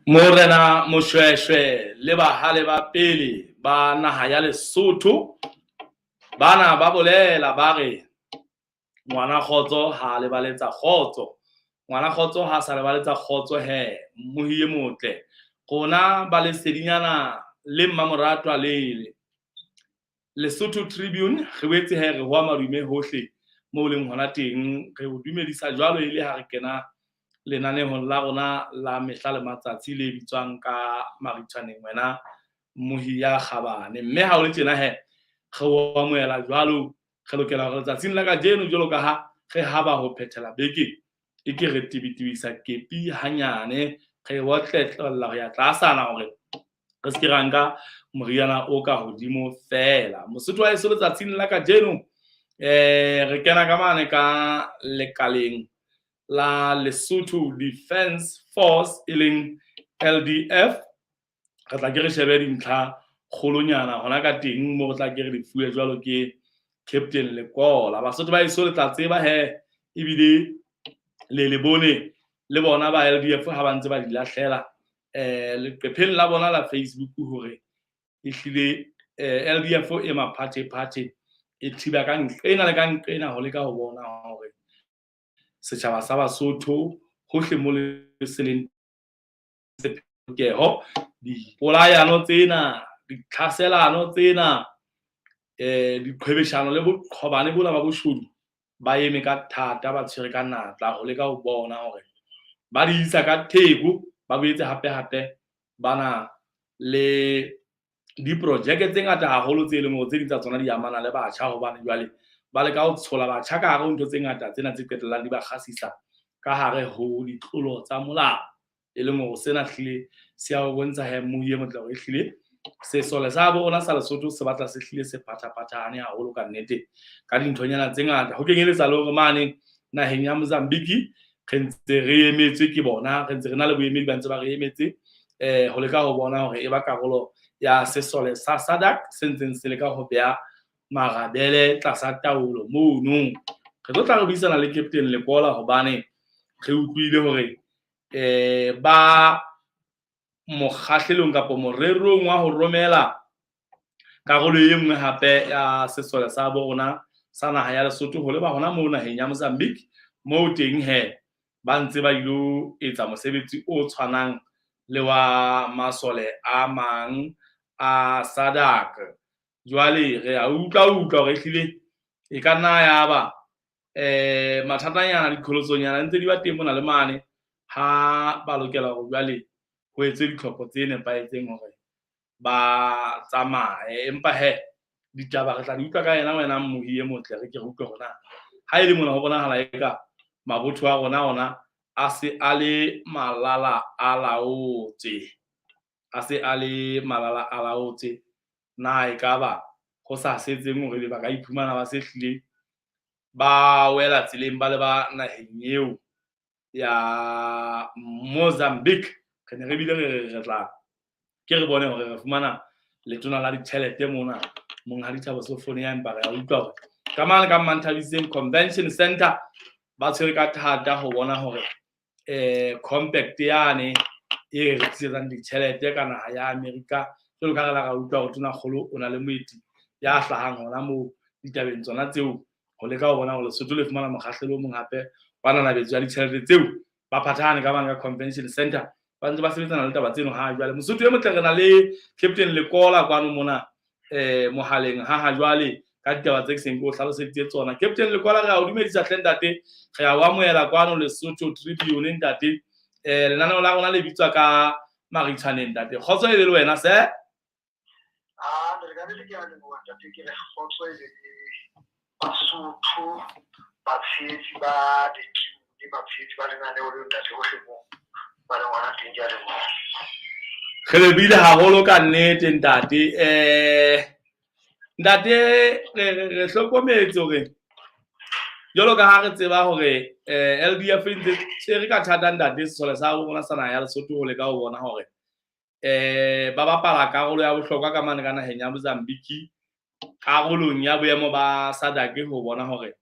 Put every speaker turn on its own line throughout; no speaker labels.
Morena Moshweshwe le bahale ba pele ba naha ya Lesotho bana ba bolela ba re ngwana Kgotso ha le baletsa kgotso. Ngwana Kgotso ha sa le baletsa kgotso mohiye motle. Rona ba lesedinyana le mmamoratwa le Lesotho Tribune re boetse re hoa madume hohle mo leng hona teng re o dumedisa jwalo ile ha re kena lenanehong la rona la mehla le matsatsi le bitswang ka maritshwaneng wena mohi ya kgabane. Mme ha o le tjena re o amohela jwalo re lokela hore letsatsing la kajeno jwalo ka ha re haba ho phethela beke e ke re tibitibisa kepi hanyane re otletlella ho ya tlasana hore re se ke ra nka moriana o ka hodimo fela. Mosotho wa eso letsatsing la kajeno re kena ka mane ka lekaleng la Lesotho Defence Force e leng LDF. Re tla ke re shebe dintlha kgolonyana hona ka teng mo re tla ke re di fuwe jwalo ke Captain Lekola. Basotho ba eso le tla tseba ebile le bone le bona ba LDF ha ba ntse ba di lahlela leqepheng la bona la Facebook hore ehlile LDF e maphathephathe e thiba ka nqena le ka nqena ho leka ho bona hore setjhaba sa Basotho hohle mo le seleng sepheo dipolayano tsena ditlhaselano tsena diqhwebeshano le boqhobane bola ba boshodu ba eme ka thata ba tshwere ka natla ho leka ho bona hore ba di isa ka theko ba boetse hape bana le diprojeke tse ngata haholo tse leng hore tse ding tsa tsona di amana le batjha hobane jwale ba leka ho tshola batjha ka hare ho ntho tse ngata tsena tse qetellang di ba kgasisa ka hare ho ditlolo tsa molao e leng hore sena hlile se a bontsha mohiye motle hore ehlile sesole sa bo rona sa Lesotho se batla se hlile se phathaphathane haholo ka nnete ka dinthonyana tse ngata ho kenyeletsa le hore mane naheng ya Mozambique re ntse re emetswe ke bona re ntse re na le boemedi ba ntse ba re emetse ho leka ho bona hore e ba karolo ya sesole sa SADC se ntseng se leka ho beha marabele tlasa taolo mono. Re tlo tla re buisana le Captain Lekola hobane re utlwile hore ba mokgahlelong kapa morerong wa ho romela karolo e nngwe hape ya sesole sa bo rona sa naha ya Lesotho ho leba hona mo naheng ya Mozambique mo teng ba ntse ba ilo etsa mosebetsi o tshwanang le wa masole a mang a SADC. Jwale re a utlwa hore ehlile e ka nna ya ba mathatanyana diqholotsonyana ntse di ba teng mona le mane ha ba lokela hore jwale ho etse ditlhopho tse nepahetseng hore ba tsamaye. Empa ditaba re tla di utlwa ka yena wena mohiye motle re ke re utlwe hona ha ele mona ho bonahala eka mabotho a rona a se a le malala a laotse na ekaba ho sa setseng hore ba ka iphumana ba se hlile ba wela tseleng ba le ba naheng eo ya Mozambique. Re ne re bile re tla ke re bone hore re fumana letona la ditjhelete mona monghadi Thabo Sofone ya empa re a utlwa hore ka mane ka Manthabiseng Convention Center ba tshwere ka thata ho bona hore compact yane e re tlisetsang ditjhelete ka naha ya America jwalo ka re la ra utlwa hore tona kgolo o na le moeti ya hlahang hona moo ditabeng tsona tseo ho leka ho bona hore Lesotho le fumana mokgahlelo o mong hape ba nanabetso ya ditjhelete tseo ba phathane ka mane ka Convention Center ba ntse ba sebetsana le taba tseno ha jwale. Mosotho e motle re na le Captain Lekola kwano mona mohaleng ha jwale ka ditaba tse ke seng ke o hlaloseditse tsona. Captain Lekola re a o dumedisa hle ntate, re a o amohela kwano Lesotho Tribune ntate. Lenaneo la rona le bitswa ka maritshwaneng ntate. Kgotso e le wena se
le ka le ke a le bua ntate ke re kgotso e le Basotho batshehetsi ba di batshehetsi ba lenaneo le ntate hohle mo ba le ngwana teng ja le mo
re le bile haholo ka nnete ntate. Ntate re hlokometse hore jwalo ka ha re tseba hore LDF ntse se re ka thata ntate sesole sa rona sa naha ya Lesotho ho leka ho bona hore ba bapala karolo ya bohlokwa ka mane ka naheng ya Mozambique karolong ya boemo ba SADC ho bona hore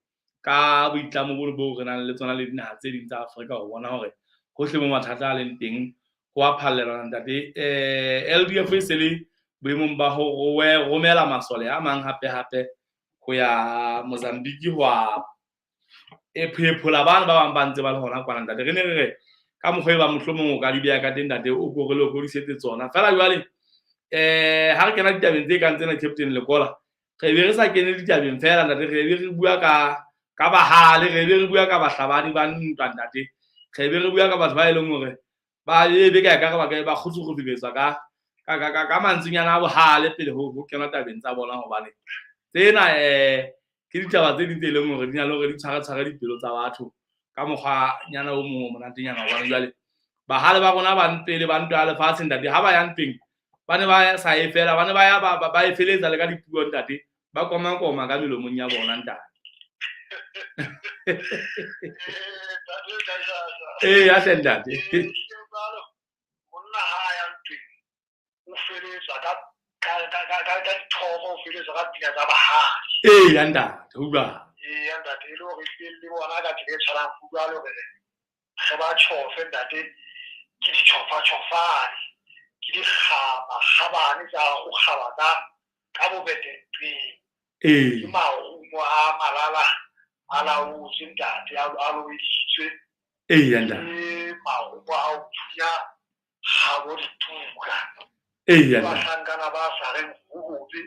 ka boitlamo bo re nang le tsona le dinaha tse ding tsa Afrika ho bona hore hohle mo mathata a leng teng ho a phallela ntate LDF e se le boemong ba ho romela masole a mang hape ho ya Mozambique ho a phephola bana ba bang ba ntse ba le hona kwana ntate re ne re ka mokgwa e ba mohlomong o ka di beha ka teng ntate o ko re le go disetse tsona fela jwale ha re kena ditabeng tse kang tsena Captain Lekola re be re sa kene ditabeng fela ntate re be re bua ka bahale re be re bua ka bahlabani ba ntwa ntate re be re bua ka batho ba e leng hore ba be ka ka ba kgutsutsubetswa ka mantsinyana a bohale pele ho kena tabeng tsa bona hobane tsena ke ditaba tse ding tse leng hore di na le hore di tshwara dipelo tsa batho ka mokgwa nyana o mong o monatenyana hobane jwale bahale ba rona ba pele ba ntwa lefatshe ntate ha ba yang teng ba ne ba sa e fela ba ne ba e feletsa le ka dipuo ntate ba koma ka melomong ya bona ntate ya ntate
monna ha ya ntweng o feletsa ka dithomo o feletsa ka pina tsa bahale
ya ntate ho bua
ya ntate le hore le bona ka tsela e tshwarang fuwa le hore ge ba tšhofe ntate ke ditšhofa-tšhofane ke dikgabane tsa go kgaba ka bobetentweng ke marumo a malala a laotse ntate a loeditswe
ya ntate
ke marumo a o thunya gabo dituka bahlankana ba sa reng go botse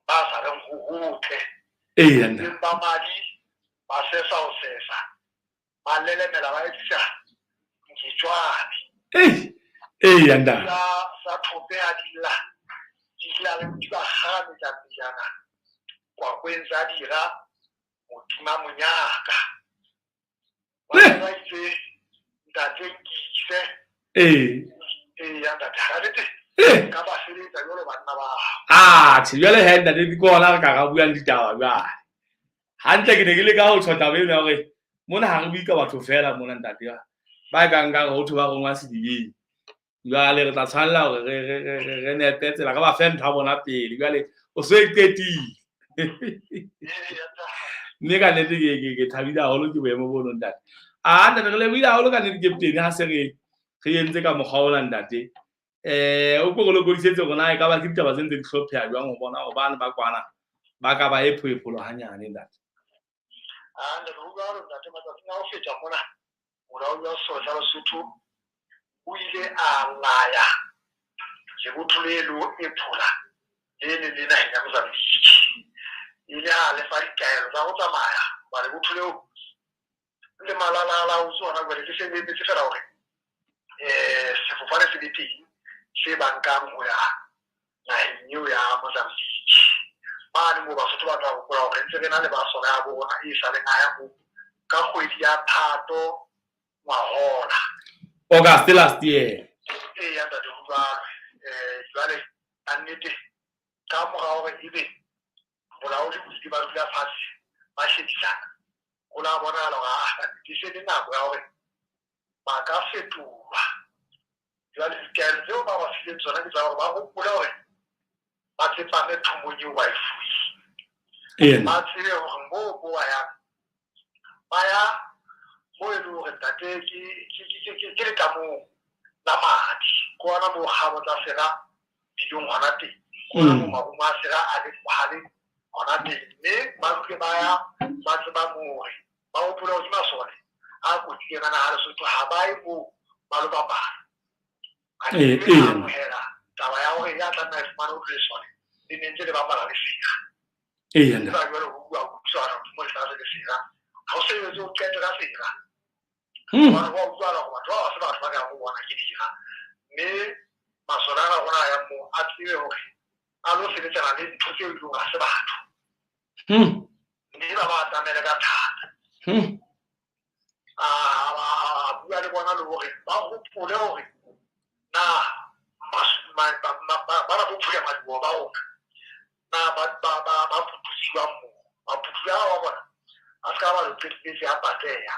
ba sa reng go gotle ba madi ba sesa o sesa ba lelemela ba edisa nketswane
ya ntate
sa thope a dila le di ba gane tsa pejana kwa kwenza dira motima monyaka ba itse ntate nkise ya ntate galete ka ba seletsa jole banna ba
jwale he ntate di kona re ka ga buang ditaba jwale hantle ke ne ke le ka ho tshota bene hore mona ha re bue ka batho fela mona ntate ba ka nka ho thwe ba rongwa sedibeng jwale re tla tshwanela hore re nete tsela ka ba fe ntho a bona pele jwale o so e qetile mme ka nnete ke thabile haholo ke boemo bono ntate ntate re lebohile haholo ka nnete Captain ha se re entse ka mokgwa ona ntate o ko re lokodisetse hore na e ka ba ke ditaba tse ntse di hlopheha jwang ho bona ho bane ba kwana ba ka ba e phepolo hanyane ntate
ntate ho bua hore ntate matsatsing a ho feta mona molaodi wa Sesotho sa Lesotho o ile a laya lebotho le ephola le naheng ya Mozambique ile a lefa dikaelo tsa go tsamaya ba lebotho leo le malala o tsona gore ke se lebetse fela hore sefofane se le teng se bankang ho ya naheng eo ya Mozambique mane mo Basotho ba tla gopola hore ntse re na le ba sona ya bona e sa le ngaya mo ka kgwedi ya Phato ngwahola
August last year
ya ntate ho jwalo jwale a nnete ka mora hore ebe bolaodi bo di ba dula fatshe ba shebisana go la bonahala hore di se le nako ya hore ba ka fetolwa jwale dikaelo tseo ba ba fileng tsona ke tsa hore ba gopola hore ba tsepame thomong eo ba e fuile ba tsebe hore moo bo ba ya mo e le hore ntate ke le ka moo la madi ko ona mo gabo tsa sera dilong hona teng ko ona mo marumo a sera a le bohale hona teng mme ba tlile ba tseba more ba gopola hodima sone a kotileng ana ga Lesotho ga ba e mo ba lo bapala a amohela taba ya hore ya tla nna e fumane o tlile sone le ne ntse le bapala le fera ba jwale go bua go utlwana mo le le fera ga o sebetse o qete ka fera ba utlwana go batho ba se batho ba ka go bona ke dira mme masole a rona ya mo a tsebe hore a lo sebetsana le ntho tseo e leng ga se batho mme ba tsamele ka thata a bua le bona le hore ba gopole hore na ba na bophule madibo ba ona na ba putusiwa mo ba putusiwa ba bona a ska ba lo petse a pateya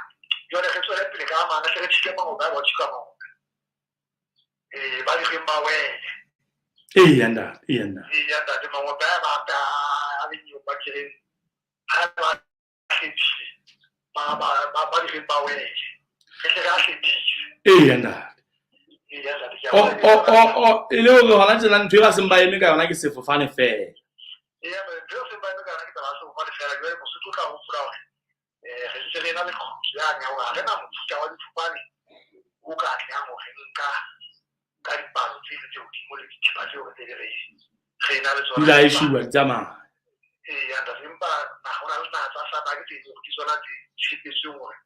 jole ge tswele pele ka mana se re tshike mo ba tshika mo ba di gimba wele
yanda
de mo ba ta a le nyo ba kire ha ba khitsi ba di gimba wele ke se ga khitsi
yanda e le hore hona tjena ntho e ba seng ba eme ka yona ke sefofane fela
ntho e seng ba eme ka yona ke taba ya sefofane fela jwale Mosotho o tla hopola hore re ntse re na le kgutso yane ya hore ha re na mofuta wa difofane o ka tlang hore nka ka dipalo tse tse hodimo le dithipa tseo re tse re na le tsona
dula e shuwa di tsamaya
ntate empa ho na le naha tsa Sadaka tse ding ke tsona tse tshepetsweng hore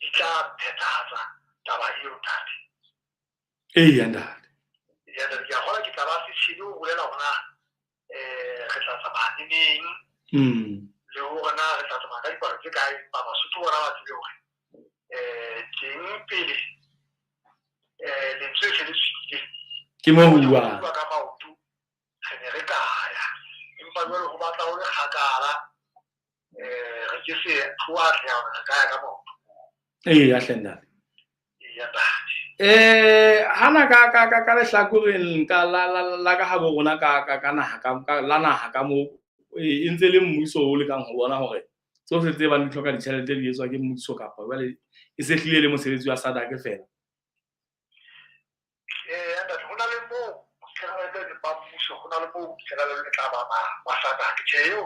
di tla phethahatsa taba eo ntate
ntate
ke a kgona ke tla ba setšhedi ho bolela hona re tla tsamaya neneng le hore na re tla tsamaya ka dipalo tse kae ba Basotho bona ba tsebe hore teng pele lentswe se le tswile
ke mo bua
ka maoto re ne re kaya empa jwale ho batla ho le kgakala re ke se tloatle ya hore re kaya ka maoto
a hlenda hana ka lehlakoreng ka la ka habo rona ka naha ka mo e ntse le mmuso o le kang ho bona hore so se tsebang di hloka ditjhelete di etswa ke mmuso kapa jwale e se hlile le mosebetsi wa Sadaka fela
ho na le moo le ba mmuso ho na le moo le tla ba Sadaka tjeo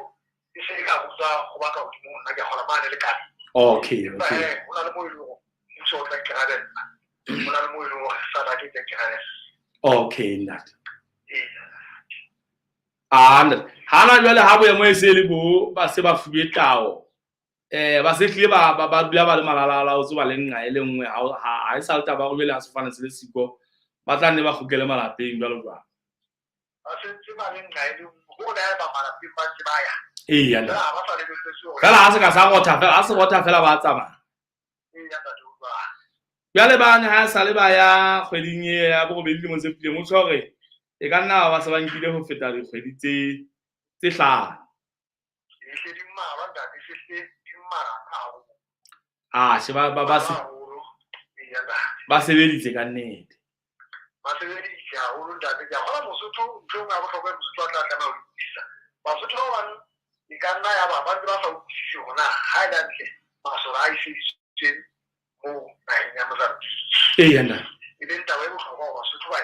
e se ka botsa ho ba ka hodimo nna ke kgola mane le kae
okay
ho na le moo e leng mmuso o tla kerabella ho na le moo e leng hore Sadaka e tla kerabella
okay ntate hana jwale ha boemo e se le bo ba se ba fuwe tao ba se hlile ba dula ba le malalala o tsoba le nqa e le nngwe ha e sa le taba go bele a sefane se le siko ba tla nne ba kgukele malapeng jwalo jwalo
ba se ba le nqa e le ho na ba malapeng ba se ba ya
fela ha se ka sa rotha fela ha se rotha fela ba tsamaya jwale ba ne ha sa le ba ya kgweding e ya borobedi lemong tse fetileng o tshware e ka nna ba se ba nkile ho feta dikgwedi tse 5 ba sebeditse ka nnete
ba sebeditse haholo ntate ke a kgona Mosotho ntho e nngwe ya bohlokwa e Mosotho a tla tlameha ho utlwisisa Basotho ba bang e ka nna ya ba ntse ba sa utlwisise hore na ha e lantle masole a iseditsweng moo naheng ya Mozambique e leng taba e bohlokwa hore Basotho ba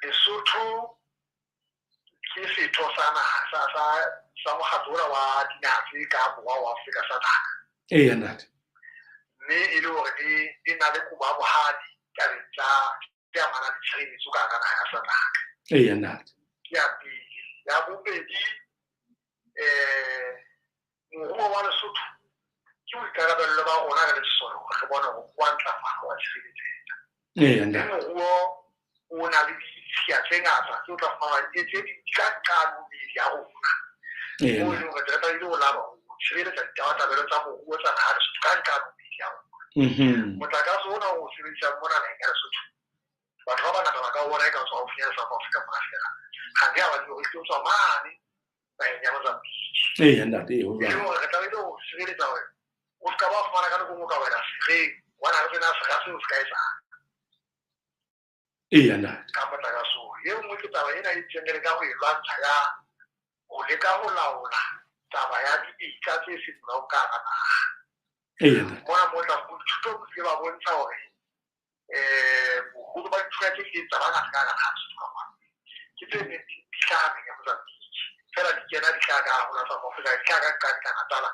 Lesotho ke setho sa naha sa mokgatlo wa dinaha tse ka borwa wa Afrika Sadaka
ntate
mme e le hore di na le kuba bohadi tabeng tsa amana le tshireletso ka hara naha ya Sadaka
ntate
ke ya pele ya bobedi moruo wa Lesotho ke boikarabello ba rona re le sesole hore re bone hore wa ntlafala wa tshireletseha moruo o na le ditshia tse ngata tse o tla fumana tse di ka qanobedi ya rona moo e leng hore re tlamehile ho laba ho tshireletsa ditabatabelo tsa moruo tsa naha ya Lesotho ka qanobedi ya rona motlakase ona o sebedisang mona naheng ya Lesotho batho ba bangata ba ka bona e ka tswa haufi ya South Africa mona fela ga ke a ba hore ke tswa mane naheng ya Mozambique
ntate
re tlamehile ho sireletsa hore o ska ba fumana ka nako ka wena sereng wana re tsena se se ka etsang
ntate
ka motlakase o ye nngwe ke taba ena e tsengele ka ho e lwantsha ya ho leka ho laola taba ya dibika tse seng molaong ka hara naha mona mo tla go thuto go ba bontsha hore boholo ba dithuto tse di tsa bana ka hara naha ke tse ne di hlaha ya Mozambique fela di kena di hlaha ka hona South Africa di hlaha ka Natal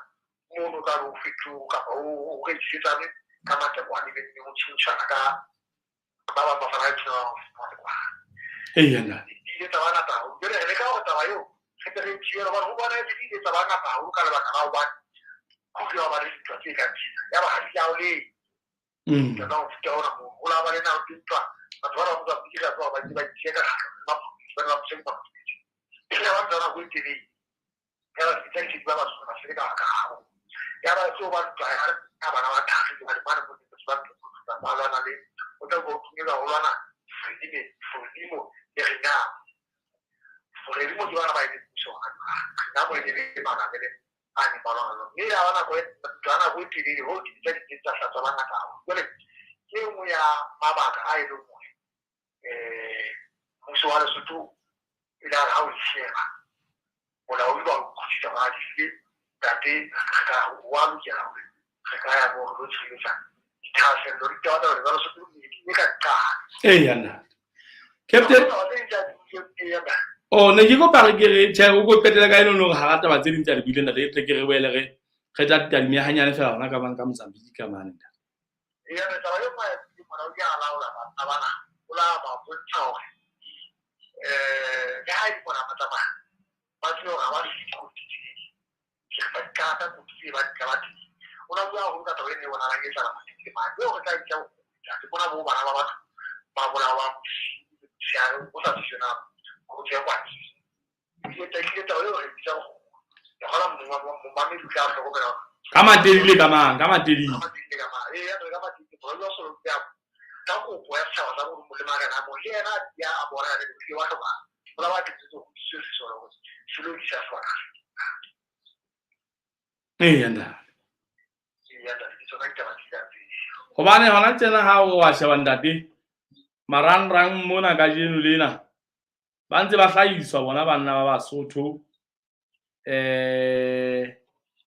mono ka lo fitlo kapa o re tsitsane ka matebo a lebeng mo tshintshana ka ba ba fara tsona di tsa bana ta o dire le ka o taba yo ke re tshiela ba ho bona di tsa bana ta o ka le bana ba o ba go ya ba le ditwa tse ka tsina ya ba ha di ya o le ka no fita ona mo o la ba le na o tintwa ba ba ba ba dira ba ba di ba tseka ba ba ba tseka ba ya ba tsana go tini ya ba di tseki ba ba sona se ka ka ya ba so ba twa ya ba na ba ta di ba ba mo di ba ba la na le o ta go tini ga o la na Frelimo le rena Frelimo di bana ba e tso na mo di ba na le ani ba na ni ya bana go tsana go tini ho di tsa tsa bana ka jole ke mo ya mabaka a ile mo mo so ala Lesotho ila ha o sheba ola o ba go tsa ba di tate ka wa lu ya re ka ya bo go tshisa thasello di taba hore ba lo se di ka ka
yanda captain ne ke go pare ke re tshego go petela ka eno no ga rata ba tse dintse di bile nna le tle ke re boele re tla tadime ya hanyane fela hona ka bang ka Mozambique ka mane
ya ne taba yo ma di mona o ya laola ba bana ola ba bontsha hore ga di bona mataba ba tlo ga ba di go ke ba ka ta go di ba ka ba di ona bua go ka taba ene bona la ke tsala ke ma yo ka tsa ke bona bo bana ba ba bona wa sia o sa tsena go tsaya kwa ke ke taba yo re tsa go ya hala mo ma me ka go bela
ka matedile ka mang ka matedile
ya re ka matedile bo lo so ya ka go boa sa wa mo le magana mo le ena ya a bona le ke wa ba ola ba ke tso go se se solo selo di sa fora
yanda hobane hona tsena ha o wa sheba ntate marangrang mona ka jeno lena ba ntse ba hlahiswa bona banna ba Basotho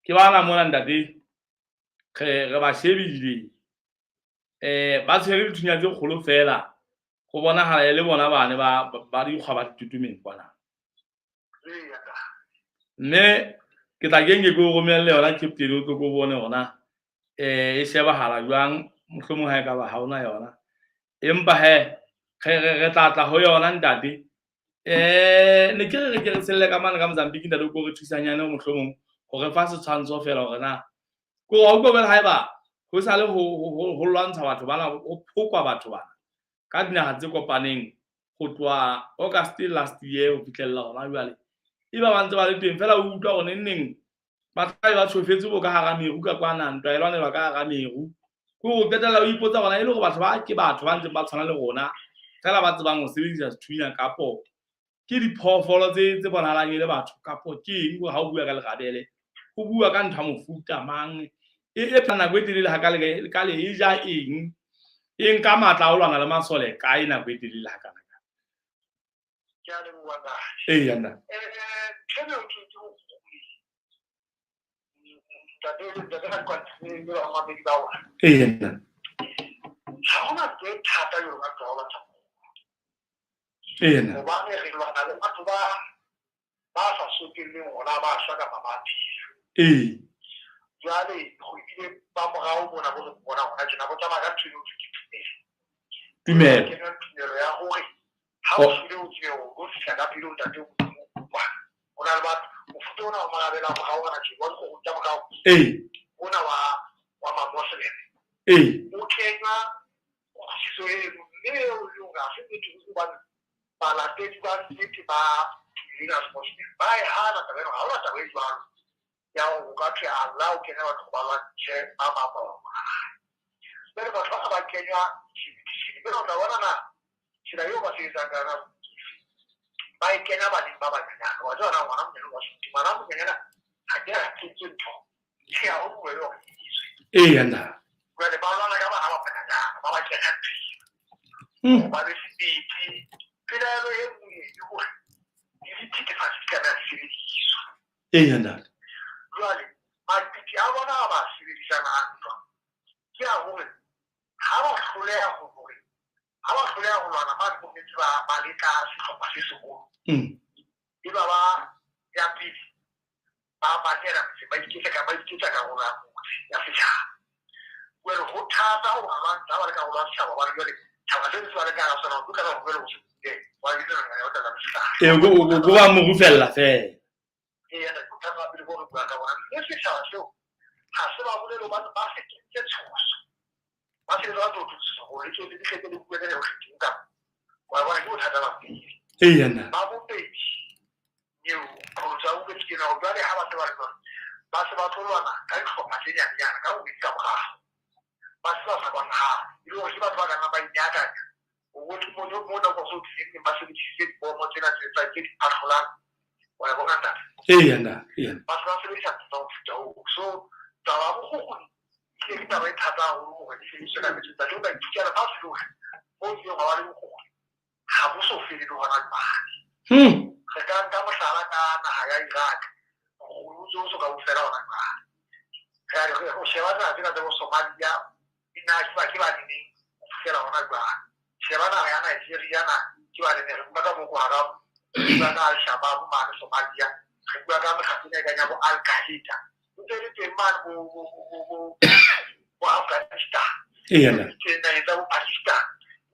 ke bana mona ntate re ba shebile ba tshwere dithunya tse kgolo fela go bonahala le bona bane ba dikgwa ba ditutumeng kwana mme ke tla ke go romelle yona captain o tlo go bone hona e shebahala jwang mohlomong ha e ka ba ha ona yona empa re tla ho yona ntate ne ke re selle ka mane ka Mozambique ntate go re thusanyane mohlomong go re fa setshwantsho fela hore na go wa go bela haeba go sa le ho lwantsha batho bana o phokwa batho bana ka dinaga tse kopaneng go tloa August last year o fitlhella hona jwale iba ba ntse ba le teng fela o utlwa go neng ba tla ba tshofetse bo ka hara meru ka kwana ntwa elwanelwa ka hara meru go qetela o ipotsa gona e le go batho ba ke batho ba ntse ba tshwana le rona fela ba tsebang go sebedisa sethunya kapo ke diphoofolo tse bonahalang le batho kapo ke eng ha o bua ka lerabele go bua ka ntho mofuta mang e plana go etelele ha ka le e ja eng ka matla o lwana le masole ka ina go etelele ha kana
ya le bua ba
yanda
tshebe o tshitse o da kwa ni go ma be ba wa
yanda
ha ona ke thata yo ga tlola tsa
yanda
ba ne re lwana le batho ba sa sotile ona ba sa ka mabati jale go ile ba morao bona bona ona tsena bo tsama ka tsino
tumelo
ya hore ha o se o tseo go se ka pilo ntate ona le batho o futo ona o magabela go ga ona tshi go go tsa mogao ona wa mamosele o kenya o se mme o lunga se ke tsu ba la te ba se ba ina sposne ba ha na ta ha ona ta we jwa ya o ka ke ala o kenya batho ba la che ba pero ba kenya pero na wana na sila yo ba se sa kana ba kenya ba di ba kana wa jona wana mo wa se mana mo kenya ha ja ke tso ya o mo yo
yanda
ba le ba la ka ba ha ba kana ba kenya ba le si pila lo e mo yo di ti fa se kana si
yanda
jwale a piti a bona ba sebedisana antwa ke a hore ha ba hloleha ho hore ha ba hloleha ho lwana ba go metsi ba le ka sehlopha se segolo e ba ya piti ba tera se ba iketsa ka hona ya setjhaba wena ho thata ho ba ba le ka hona setjhaba ba le thaba se se ba le ka sona o ka ba go le go wa ile na ya tla ka
go ba mo rufella fe
ya da ku ta ba le go bua ka bona le setjhaba seo ha se ba bolelo ba se ke tshoso ba se ba tlo tshoso go le ke di tletse di bua le go tinka wa bona ke thata ba
yanda
ba bo pedi yo go tsa o ke tsena o jale ha ba se ba le ba se ba tsolwana ka tlhopha se ya nyana ka o bitsa ba ba se ba sa bona ha ile go se ba ba kana ba inyaka o go mo na go so tsene ba se di se bo mo tsena tse tsa ke di patrolang wa bona ta
yanda
ba se ba se di sa tsa so ta ba go go ke ta ba thata go go se se ka tsa tsa ba tsela ba se go o yo ba le go ha bo so fele do hona ba re ka nka mohlala ka naha ya Iraq go so ka o fela hona ba ka re go sheba na tsena tsa Somalia ina kiba ni fela ona gwa shebana ya Nigeria na kiba ni mbaka Boko Haram kiba na Al-Shabaab ma na Somalia kiba ga ma kafine ga nyabo Al-Qaeda ndere te man bo Afghanistan
Iyanda
na ida Pakistan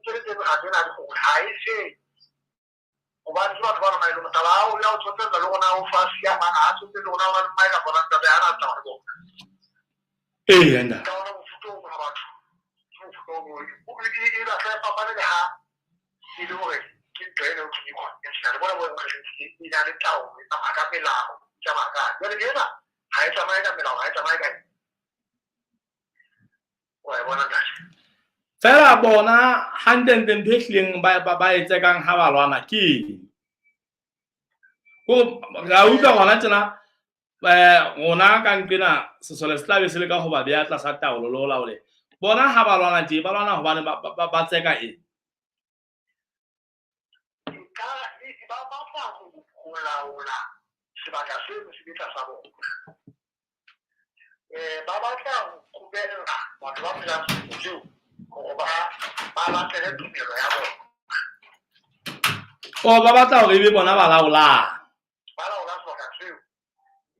ndere te adona ko haise Oban surat bana mai lo talao ya chote da lo na ufasia mana achote lo na mai ka bona da ana ta ko
Iyanda
ka ona futo ko ba futo ko ila ka papa ne ha ilore ki treno ki ko ina bona bona ko ina ne tao ta ka me la chama ka yo ne na hai chama ka me la hai chama ka wa bona da
fela bona handen den phehleng ba etse kang ha ba lwana ke go ga utlwa gona tsena gona ka nkena sesole se tlabe se le ka go ba bea tlasa taolo le go laole bona ha ba lwana tje ba lwana gobane ba tseka eng
ka ba fa go laola sebaka se se bitla sa bona ba batla go bela batho ba phela go ba tere tumelo ya bona
o ba batla gore e be bona ba laolang
ba laola sebaka seo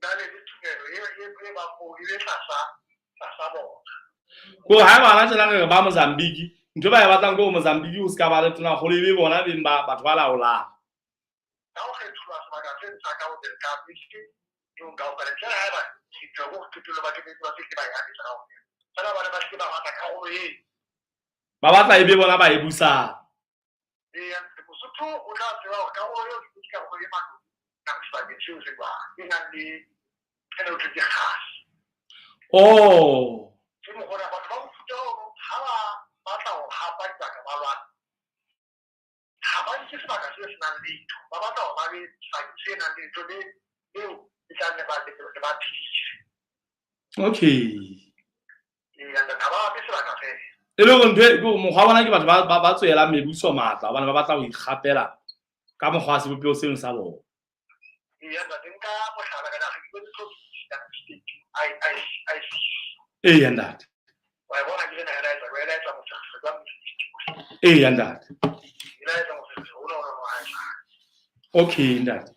ba le tumelo e ba go ile tlasa bona
go ha bana tsena re ba Mozambique ntho ba e batlang go Mozambique o ska ba le tona go le be bona beng ba batho ba laolang
ka o kgethuwa sebaka se sa ka o del ka bisi yo ga o ka tsela ha ba se go tutulo ba ke ba se ba ya tsela o tsela ba ba se ba mata ka go
ba batla e be bona ba e busang
Mosotho o tla tseba ka go yo ke ka go le mano ka sa ke tsho se ba ina di eno ke di khas
oh
ke mo gona ba ba futo ha ba tla o ha ba ka ba lwa ha ba ke se ba ka se na le ba ba tla ba le sa ke na le to le yo ke ne ba ke ba ti
okay
ya nda ba ke se ba ka se
e le go ntwe go mo ga bona ke batho ba tswela mebuso matla bana ba batla go ikgapela ka mogwa se bopeo seno sa bona
ya nda nka mo hlala ka na ke go
yandata
wa bona ke na ela tsa ela tsa mo tsa ba mo
yandata
ela tsa mo tsa o no
okay ndata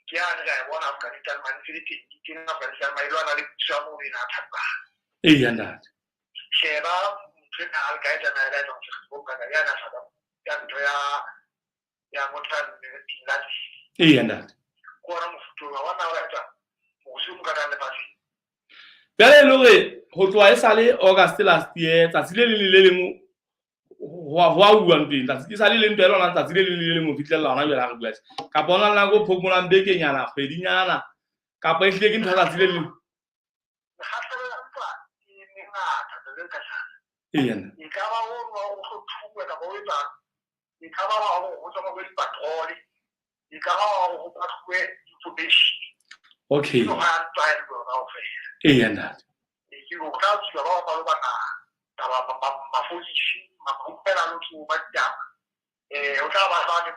ke ya ga bona Afghanistan man Philippines ke na Afghanistan mai lwana le tsamo ni na thapa
yandata
sheba tuna Al-Qaeda na ela tsa mo ka ya na sada ya ntho ya motan ni
yandata
ko ra mo futura wana wa tsa mo se mo ka na le pasi
bjale le gore go tloa e sale August last year tsatsi le lengwe wa uang teng tsatsi sa le leng tlo lona tsatsi le lengwe fitlela lona bjela re bua ka bona la go phomolang bekenyana kgwedinyana ka pa ehlile ke ntho tsatsi le lengwe
ha tsela ntwa ni na ta le ka sa
yena
e ka ba o go thuwa ka bo etsa e ka ba o tsama go patrol e ka ba o go patrol information
okay
no ha tsaya go na o fe
yena
ke go ka tswa ba ba na ta ba mafushi makumpela lo tsu ba ja o tla ba ba ni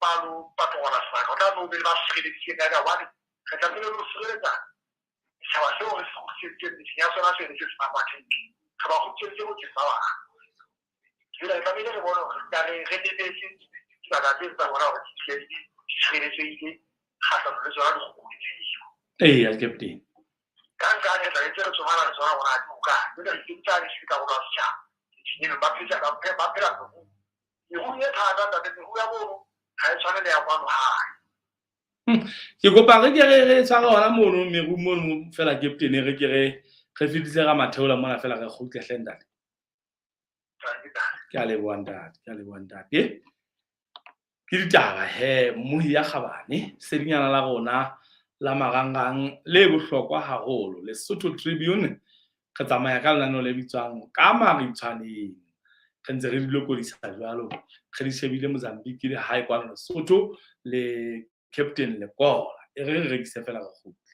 palu patrol sa o tla no be ba sire di na wa ni ka ta le lo sire da sa wa se o se ke ni ya so na se ni se ma ba ke ka ba go tsetse go tsa wa ila ka mi le bona da le rededesi ba ga tse ba bona o ke sire se ile ha sa le so ra go go
ya captain
kan ka ne da yake so hana so hana duka da kin ta shi ka wura siya ni ba fi ka ba fira ko ni hu ne ta da da ni hu ya bo ha tsana le ya kwa ha
ke go pa re re tsara ona mono me go mono fela captain re ke re fitise ga matheola mona fela re gotle hlenda ke a le wanda ke ditaba he mmuhi ya Kgabane sedinyana la rona la marangang le bohlokwa haholo Lesotho Tribune re tsamaya ka lenaneo le bitswang ka maritshwaneng re ntse re dilokodisa jwalo re di shebile Mozambique le hae kwa Lesotho le Captain Lekola e re rekise fela go kgutla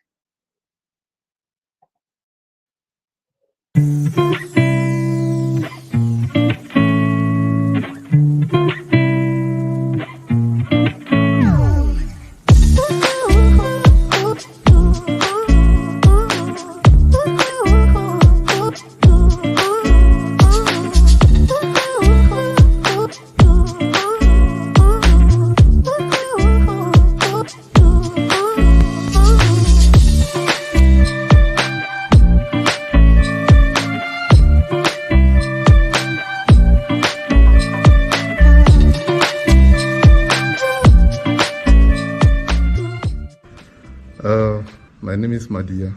My name is Madia.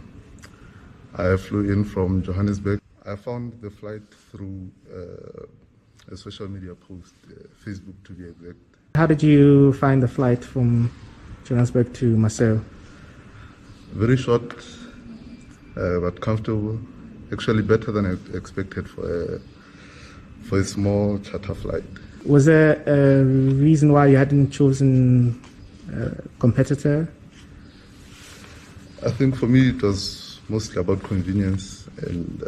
I flew in from Johannesburg. I found the flight through a social media post, Facebook to be exact.
How did you find the flight from Johannesburg to Marseille?
Very short, but comfortable. Actually better than I expected for a small charter flight.
Was there a reason why you hadn't chosen a competitor?
I think for me it was mostly about convenience and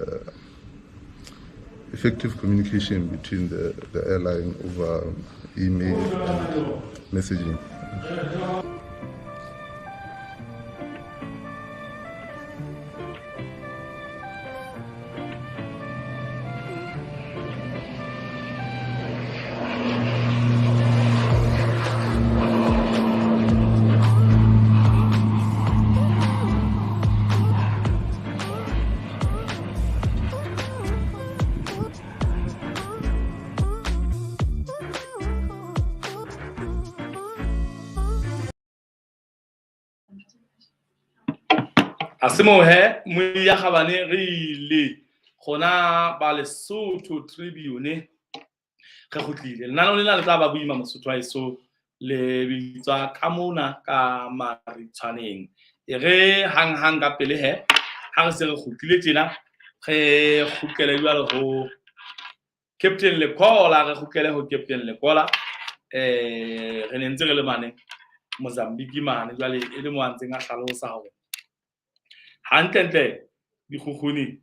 effective communication between the airline over email and messaging.
Asimohe muya khabane rile khona ba Lesotho Tribune re gotlile nna no lena le tla ba buima Mosotho a iso le bitsa ka mona ka Maritshwaneng re hang ka pele he ha re se re gotlile tjena re gokele jwale ho Captain Lekola re gokele ho Captain Lekola re ne ntse re le mane Mozambique mane jwale e le mo a ntseng a hlalosa hore hantle dikgukguni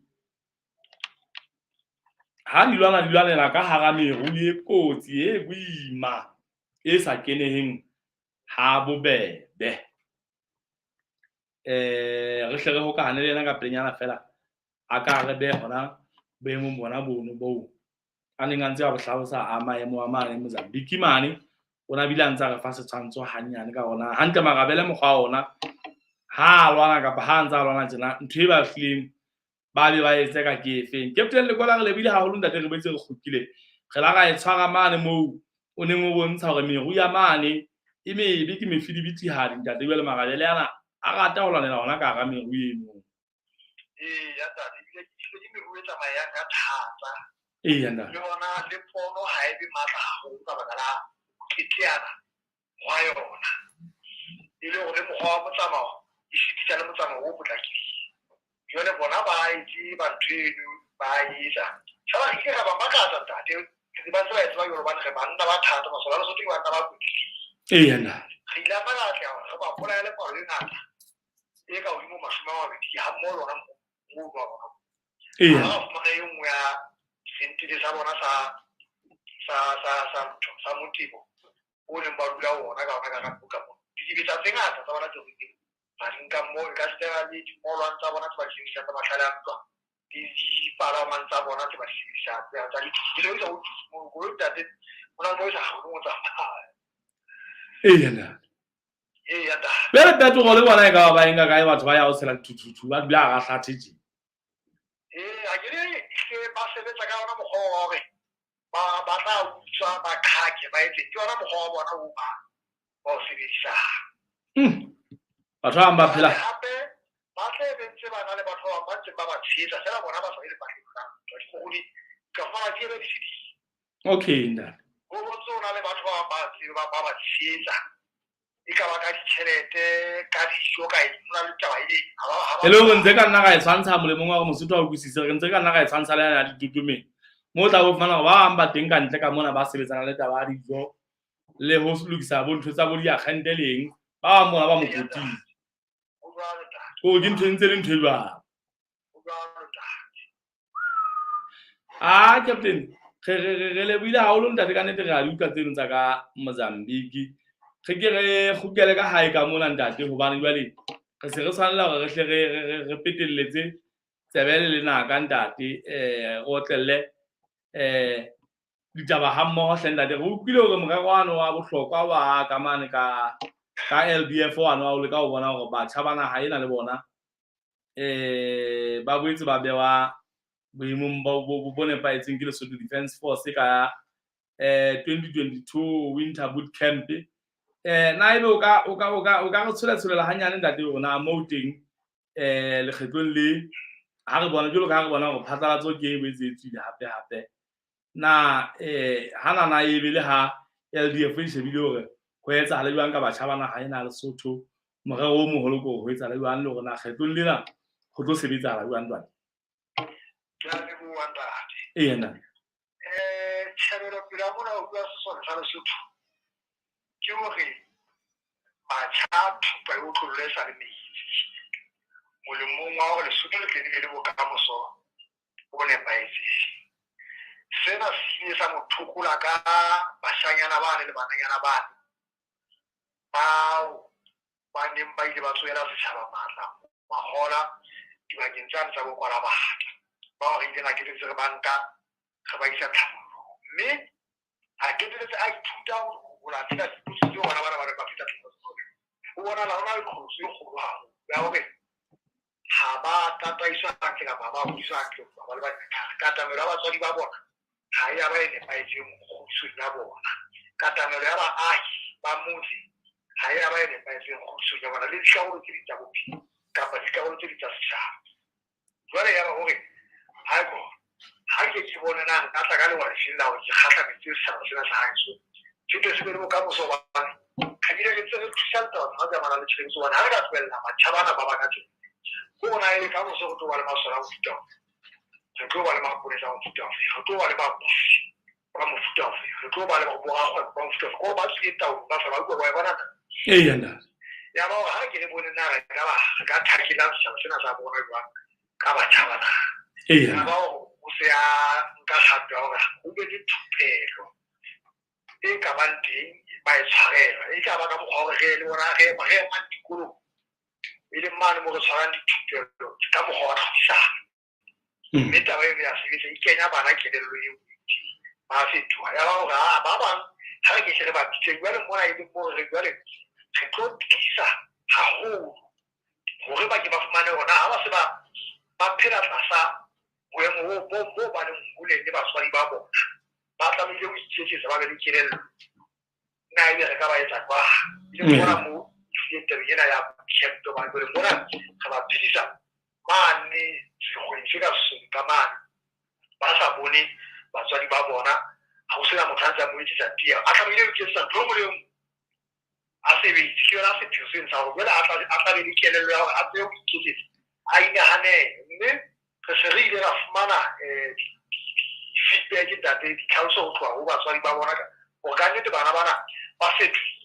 ha dilwana ka hara meru e kotsi e boima e sa keneheng ha bobebe re hle re hokahane le yena ka pelenyana fela a ka re be hona boemong bona bono bo a neng a ntse a bohlalosa a maemo a mane Mozambique mane ona bila ntse re fa setshwantsho hanyane ka ona hantle magabele mokgwa ona ha lwana ka ha ntse a lwana tjena ntwe ba hlileng ba be ba etse ka kefeng Captain Lekola re lebile haholo ntate re betse re khutlile re la ga e tshwara mane moo o neng o bontsha hore meru ya mane e mebe ke mefidibiti ha ntate jwale magabele ana a rata ho lwanela hona ka ga meru eno
ya tadi ke meru e tsamayang ka thata
yanda
le bona le pono ha e be matla haholo ka baka la kitiana wa yona ile hore mokgwa wa motsamao e shitisa le motsamao o potlakile jole bona ba itse ba ntwenu ba isa sala ke ga ba makatsa ntate ke ba tsaya tswa yona ba re banna ba thata ba sola le sotho ba nna ba kutile
yanda
re ila ba la tla re ba bola le palo ngata e ka hodimo mashoma wa bedi ha mo lona mo ba bona ha mo re yo ya sentile sa bona sa motibo o le ba dula ona ka ona ka buka mo di bitsa tsengata tsa bona tse ba nka mo ka tsela di molwa tsa bona tsa shisa tsa matlhala a ntwa di para mantsa bona tsa shisa tsa di dilo tsa mo go tate ona mo sa go tsa
yanda bele beto go le bona e ka ba enga kae batho ba ya o sela thuthuthu ba dula ga hlathetsi
a ke ba sebetsa ka ona mogho hore ba tla utswa ba khake ba etse ke ona mogho wa bona o ba o sebetsa
batho ba phela
hape ba tle bentse bana le batho ba ntse ba ba tshetsa sela bona ba sa ile ba hlona go di ka fara di le di
okay nda
go tsona le batho ba ba tshetsa e ka ba ka ditšhelete ka dijo ka ina le taba ile
e le go ntse ka nna ga e tshwantsha molemong wa go Mosotho a utlwisisa re ntse ka nna ga e tshwantsha le ya ditutumeng mo tla go fana ba amba teng ka ntle ka mona ba sebetsana le taba ya dijo le ho lokisa bo ntho tsa bo di akgenteleng ba mona ba mokoting o ke ntho ntse le ntho e jwang Captain re le buile haholo ntate ka nnete re a di utlwa tseno tsa ka Mozambique re ke re gukele ka hae ka mona ntate hobane jwale re se re tshwanela hore re hle re petelletse tsebele le naka ntate go tlelle ditaba ha mmoho hle ntate re utlwile hore morerwana wa bohlokwa wa ka mane ka LDF one wa o le ka ho bona hore batjha bana ha ena le bona ba boetse ba bewa boemong bo nepaetseng ke Lesotho Defence Force ka 2022 Winter Boot Camp na ebe o ka re tsholela hanyane ntate rona mo teng lekgetlong le ha re bona jolo ka re bona go phatlalatso ke e boetsetsile hape na hanana e be le ha LDF e shebile hore ho etsahala jwang ka batjha bana ha ena Lesotho morero o moholo ko ho etsahala jwang le hore na kgetlong lena go tlo sebetsahala jwang jwang
ke a leboha ntate
yena
tjhabelo pele ya mona o bua Sesotho sa Lesotho ke hore batjha thupa e utlolle sa le metsi molemong wa hore Lesotho le tlenile le bokamoso bo nepahetseng sena se ile sa mo thukola ka bashanyana bane le bananyana bane bao ba neng ba ile ba tswela setjhaba matla mahola dibakeng tsane tsa bokwala bata bao re ile na keletse re banka re ba isa tlhabollo mme a keteletse a ithuta ho latela dipotso tseo bana ba re ba feta tlhabollo o bona la hona le khutso e kgolo haholo ya hore ha ba tataiswa hantle kapa ba hodiswa hantle ba le ba katamelo ya batswadi ba bona ha ya ba e nepahetseng kgutso ya bona katamelo ya baahi ba motse ha ya ba e nepahetseng kgutso ya bona le dikarolo tse tsa bophelo kapa dikarolo tse tsa setjhaba jwale ya ba hore ha ke bona na nka tla ka le wa shilla ho ke khatla metsi setjhaba sena sa haeso tshito se bele bokamoso ba bana ha di re tsere thusalta ha ga bana le tshebetso bana ha re ka tswella matjhabana ba bana tse ho na ile ka moso go tlo ba le masora ho fita re tlo ba le maponesa ho fita re tlo ba le babusi ba mo fita re tlo ba le ba bora ba mo fita ko ba tsita ho ba sa ba go ba bona
yena
ya ba ha ke le bone na re ka thakila setjhaba sena sa bona jwang ka batjhabana
yena
ba o se a nka hape hore o be le thupelo e ka ba teng ba e tshwarela e ka ba ka mokgwa hore re le bona re ma dikolo e le mane mo re tshwarang dithupelo ka mokgwa wa tlhodisano mme taba eo ya sebetsa e kenya bana kelello eo ba fetoha ya ba hore ba bang ha re ke se re ba pitse jwale mona e le mo re jwale re tlo tlisa haholo hore ba ke ba fumane hona ha ba se ba phela tlasa boemo bo ba leng hole le batswadi ba bona ba tlamehile ho itsetsetsa ba be le kelello nna ebe re ka ba etsa kwa le bona mo tshebetso ena ya tshebetso ba le bona ga ba phedisa mane se ka ka mane ba sa bone batswadi ba bona ha o sena motho a ntse a mo etsetsa tia a tlamehile ho iketsa ntho mo leng a sebetse ke yona sepheo se ntsha hore a tla be le kelello ya hore a tsebe ho iketsetsa a inahanele mme re se re ile ra fumana feedback ntate di-council ho tloha ho batswadi ba bona ho ka nnete bana bana ba fetohile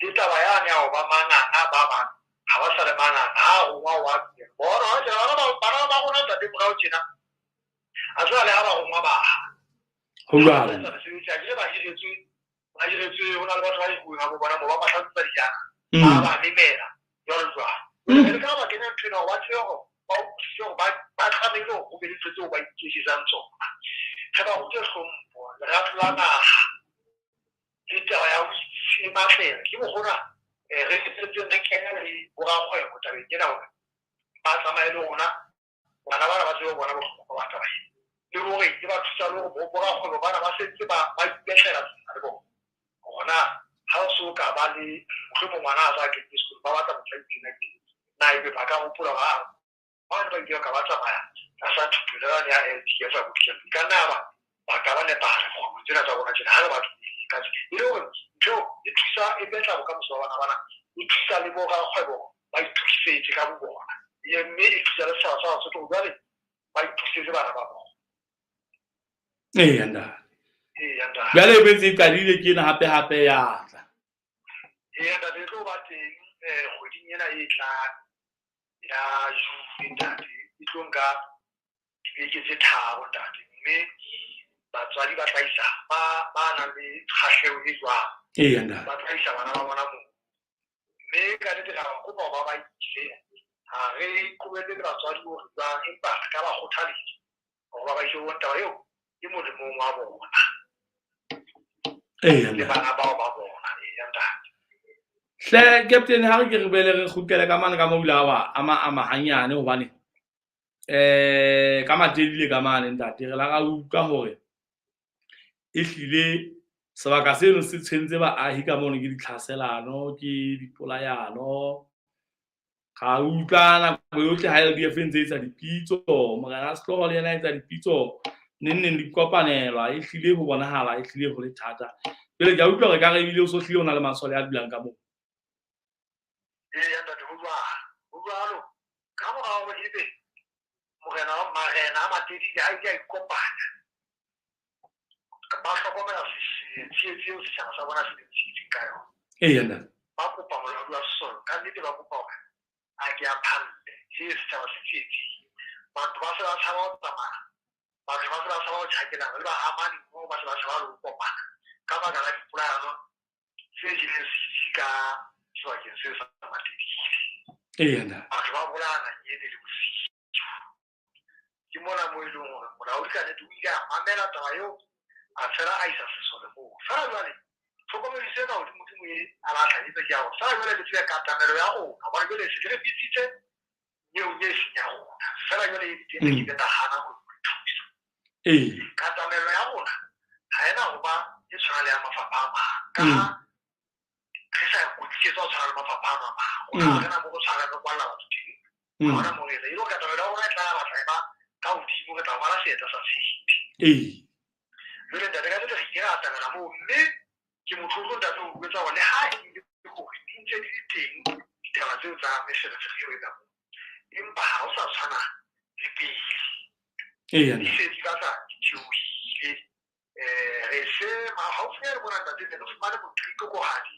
le taba yane ya ho ba manganga ba bang ha ba sa le manganga ha o wa bona bana ba rona ntate morao tjena a sa le ha ba rongwa ba
ho jwalo
ba diretswe ho na le batho ba ikuwe ha bo bona mo ba hlantsa dijana ba memela jwalo jwalo le ka ba kena ntwena wa tseo ba tlamehile ho be le tseo ba iketsetsang tsona ge ba hutse hlompho lerato la naha le taba ya ho itsematlela ke bogona re setseng re kenya le borakgwebo tabeng ena hore ba tsamaye le rona bana bana ba tsebe bona bohlokwa ba taba le hore ke ba thusa le hore borakgwebo bana ba setse ba ipetlela le bona gona ha o so ka ba le mohlomong ngwana a sa kene sekolo ba batla motho a itseng na ebe ba ka hopola ba ba ile ka ba tsamaya ka sa thupelo ya LDF a botlhokwa ka nna ba ka ba nepagale go tsena tsa bona tsena ha ba ka ile hore ntho e thusa e betla bo ka moso wa bana e thusa le bo ga kgwebo ba ithusetse ka bona ye mme e thusa le sa tlo jwale ba ithusetse bana ba bona
yanda jwale be tse qadile ke na hape ya tla
yanda le tlo ba teng kgweding ena e tla ya June ntate e tlo nka dibeke tse tharo ntate mme batswadi ba tla isa ba na le kgahleho e jwang ba tla isa bana ba bona moo mme ka nnete ra ba kopa ba itse ha re qobelle le batswadi hore ba empa ka ba kgothaletsa hore ba ise ho taba eo ke molemong wa bona le bana bao ba bona ntate
hle captain ha re ke re bele re kgutlele ka mane ka mobula ama hanyane hobane ka matedile ka mane ntate re la ga uka hore e hlile sebaka seno se tshwentse baahi ka mono ke ditlhaselano ke dipolayano ga utlwana go yotlhe ha ile di efentse tsa dipitso morena setlogo le yena etsa dipitso neng di kopanelwa e hlile go bonahala e hlile go le thata pele ke a utlwa gore ka re ebile o so hlile o na le masole a dulang ka moo
ya ntate ho jwalo ka morao go ebe morena wa marena a matedi a ya ikopanya ba hlokomela tsietseo setjhaba sa bona se dintshitse ka yona
yena
ba kopa molaodi wa sesole ka nnete ba kopa hore a ke a phalle setjhaba se tsietsing batho ba se ba tshaba ho tsamaya batho ba se ba tshaba ho tjhakelana le bahamani moo ba se ba tshaba ho kopana ka baka la dipolayano se jileng setsi ka sebakeng seo sa matedi
yena
batho ba bolana nyene le bosiu ke mona mo e leng hore molaodi ka nnete o ile a mamela taba eo a fela a isa sesole moo fela jwale tlhokomediso ena godimo e a latlhanyetse ke ya gore fela jwale le tsebe katamelo ya rona gobane jwale se ke re bitsitse eo e seng ya rona fela jwale e tene ke betagana go thusa katamelo ya rona ga ena go ba e tshwana le ya mafapha a mangwe ka re sa kotlisetsa go tshwana le mafapha a mangwe go gena mo go tshwana re kwalela batho teng ga ona morena e le katamelo ya rona e tla batla ema ka godimo re tla bala seeta sa tshepi jwale ntate ka tse re ke atamela moo mme ke motho o ntate o buetsa gore le ha e le gore di ntse di le teng ditaba tseo tsa meseresego eo e ka moo empa ha o sa tshwana le pele di se di batla di theohile re se haufinyane mona ntate le fumane motriko ko hadi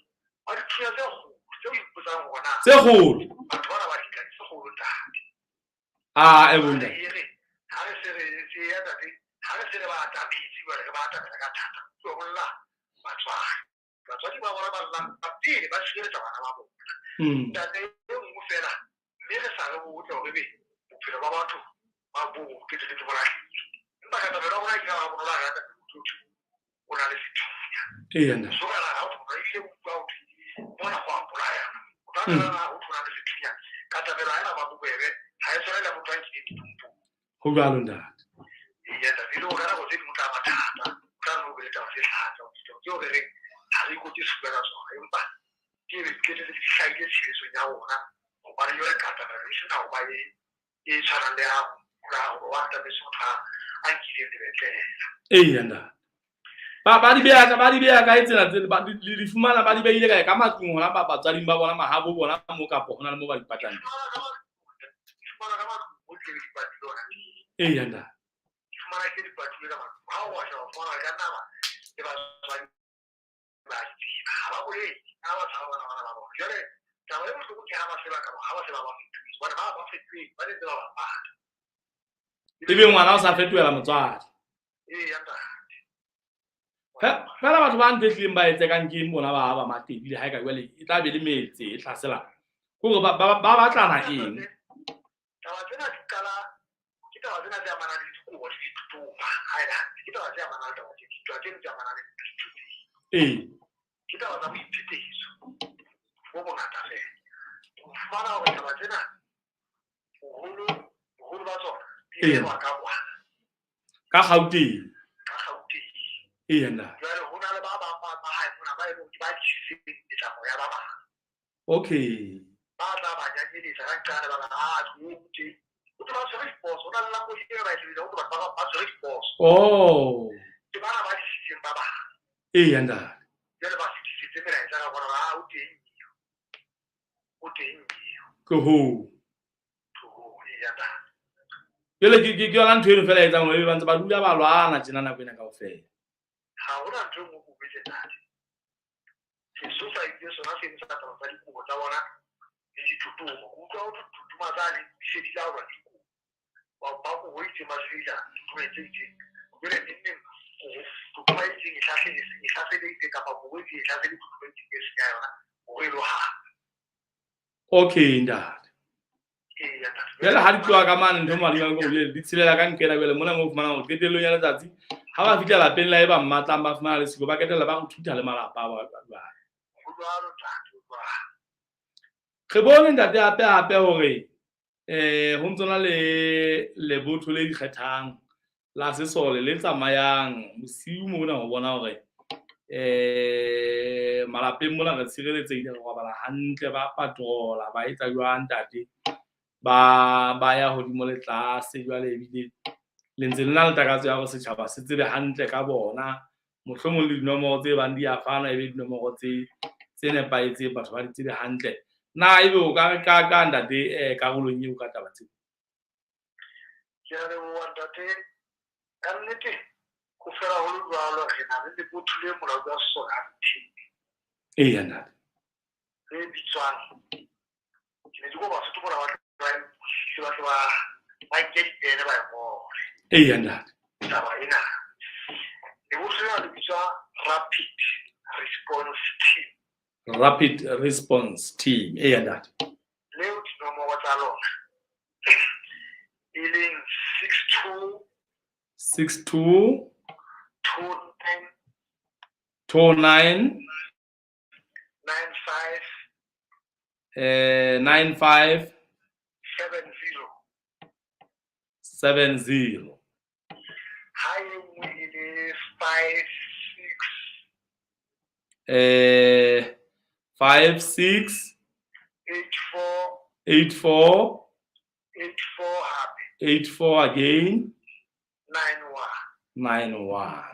wa dithunya tse kgolo tseo ipotsang gona
tse kgolo
batho bana ba dikane tse kgolo ntate
ebona
ha re se re ya ntate ha re se re ba atametse jwale re ba atamela ka thata o bolla batswadi ba bona ba llang ba pele ba tshireletsa bana ba bona ntate e nngwe fela mme re sa re botle gore be bophelo ba batho ba boke tse di bolatlhile empa katamelo ya bona ke ka ba bonola ka ntate motho o na le sethunya so ka la o tla ile o utlwa o bona go a bolayana o tla nna o tla le sethunya katamelo ya ena ba bobebe ha e tshwana le motho a nkile ditumpo
go jalo ntate
yena le o kana go tse di motla mathata ka no be taba se tlhatsa ke o re ha re go tse suela tsona empa ke le tlhaile tshireso ya ona go ba le yone katamelo e sena go ba e tshwanang le ya go wa ta beso tha a nkile le betlela
yena ba di beya ka etsela tse ba di fumana ba di beile kae ka matlong hona ba batswading ba bona mahabo bona mo kapo hona le mo ba di patlang yena
fumana ke di patile ka ha o wa shaba fona ka nama e ba tswang ba ba bole ha ba tsaba bana ba bona jare taba e mo ke ha ba se ba ka ha ba se ba ba fitwi bona ba fitwi ba le ba ba
ebe ngwana o sa fetoela motswadi
yanda
fela batho ba ntetlileng ba etse kang ke bona ba matebile ha e ka jwale e tla be le metse e tlhasela gore ba batlana eng
taba tsena di kala ke taba tsena tse amana le dikobo le ditutuma highland ke taba tse amana le taba tse amana le ditutuma ke taba tsa boipheteso bo bongata fela o fumana gore taba tsena boholo ba tsona di lewa ka kwana
ka Gauteng yena
jwale ho na le ba bang ba hae mona ba e bong ba tshitseng ditamo ya ba bang
okay
ba tla ba nyanyeletsa ka qala ba tshwutse o tla se response ona la go ile ba ile o tla ba se response ke bana ba tshitseng ba bang
yena
jwale ba tshitseng mera etsa bona ba o teng
ke ho
yanda
jwale ke yona ntho eno fela etsang gore ba ntse ba dula ba lwana tjena nako ena kaofela
ha hona ntho mo go betse ntate se society sona se ntsha taba tsa dikobo tsa bona le ditutumo go tswa go tutuma tsane di se di laolwa dikobo ba go ho itse masela tutumo tse itse jwale nne tutuma itse e hlahlele kapa go itse e hlahlele tutumo itse ke se ka yona go ilo ha
okay ntate jwale ha di tloa ka mane ntho malima go le di tshelela ka nkela jwale mona mo fumana go qetelong ya letsatsi ha ba fitla lapeng la e ba mmatlang ba fumana le siko ba ketela ba go thutha le malapa ba re bone ntate hape hore ho ntsona le botho le di kgethang la sesole le tsamayang bosiu mona go bona hore malapeng mona re tshireletsehile re robala hantle ba patrola ba etsa jwang ntate ba ya hodimo le tlase jwale ebile le ntse le na le takatso ya go setjhaba se tsebe hantle ka bona mohlomong le dinomoro tse bang di a fana ebe dinomoro tse nepahetseng batho ba di tsebe hantle na ebe o ka ntate karolong eo ka taba tseo
ke a leboha ntate ka nnete go fela go le jwalo re na le lebotho le molao wa sovereignty
eya ntate
le bitswang ke ne di go ba setho bona ba ke ditene ba mo
eya ntate
taba ena lebotho le bitswa rapid response team
eya ntate
leo dinomoro tsa lona e leng
62 29
29
95
70
70
ha e nngwe e le
56 84 84 again 91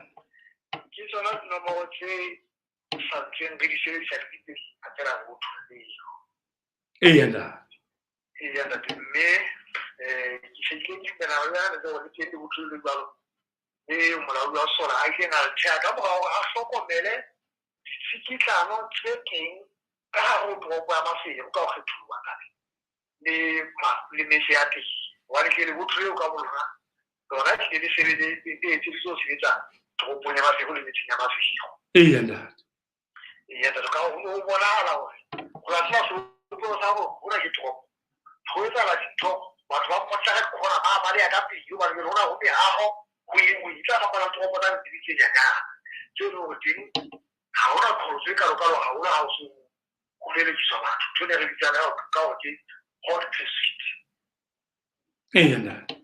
ke tsona dinomoro tse santseng re di sebedisa a tsela go thulego
eya ntate
mme ke se ke dimela ya le go ke go thulego jalo molao wa sona a ke na tšha ka morago a hlokomele ditsikitlano tse teng ka go topo ya mafelo ka go kgethuwa ka le mese ya teng wa le ke le botlhole ka bolona lona ke le sebele e tse se etsa topo ya mafelo le metseng ya mafelo
eya ntate
ya tla ka go bona ala gore go la tsa go sa go bona ke topo go etsa la ditho batho ba potla ka kgona ba le ya ka pele ba le rona go be ago go itla ka bana topo tsa ditse nyaka tse no ding ga ona khotse ka lokalo ga ona ha o se go le ditso batho tse re ditsana ka go ke hot pursuit
eya ntate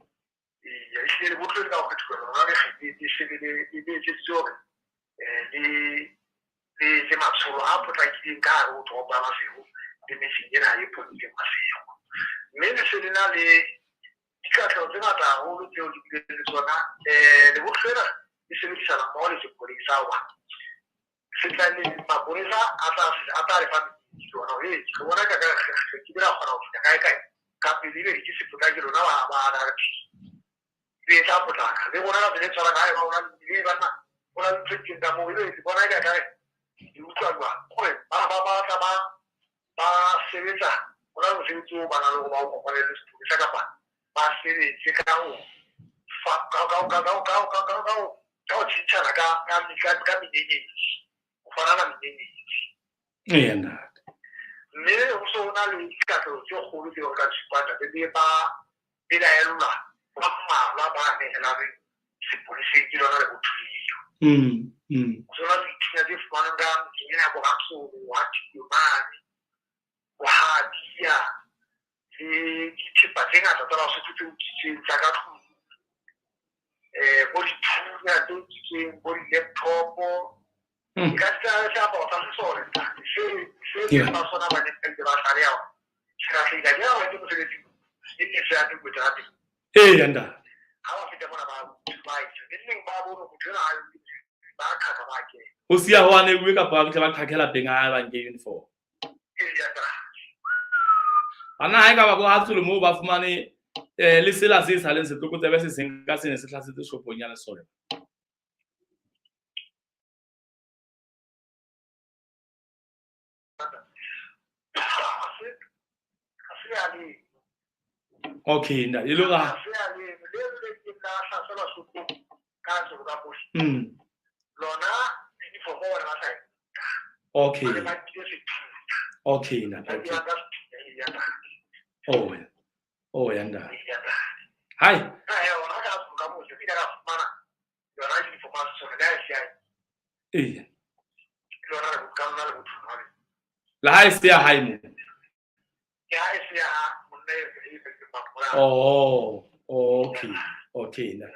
ya ile go tloga go tloga rona le di sebele di tsore le matsholo a potlakileng ka go topa mafelo le mesengena e pontseng mafelo mme le se lena le dikatlo tse ngata haholo tseo di le tsona le botlhera di sebedisana mmogo le sepolesa wa se tla le mapolesa a tla le fa tsona ke bona ka ke dira gona go feta kae ka pele le ke se potla ke lona ba le tla potlaka le bona le tsara gae ba ona le bana bona le tshetse ka mo ile di bona ka kae di utlwa gore ba sebetsa ona go sebetsa o bana le go ba o kopane le sepolesa ka pa ba sebetse ka go fa ka o tshitsana ka menyenyedi go fana na menyenyedi
eya ntate
mme go so na le dikatlo tse kgolo tse o ka tshipata le ba elaelwa ba mmalwa ba neelaneng sepoleseng ke lona le go thulile sona le ithina tse fumanang ka menyena ya bogatsolo wa diomane wa hadia le dithepa tse ngata tsa basotho tse utsitseng tsa ka tlung bo dithunya tse utsitseng bo di-laptop-o ka seaparo sa sesole se ba sona ba neng ba sale yao seratlhika ke ya ke mosebetsi e ne se a di kwetsa teng
eya ntate
ha ba feta bona ba itse neng ba bona go dira ba khaka ba ke
o sia ho ane bue ka pa ke ba tlhakela peng a ba nke uniform ana ha ka ba bo hatsolo mo ba fumane le sela se sa leng setlokotsebe se seng ka sene se tlasetse shopong ya lesole okay nda ile ga
lona di fomo wa ba sai
okay okay nda oh yanda hai eh la hai se ya hai mo oh okay nda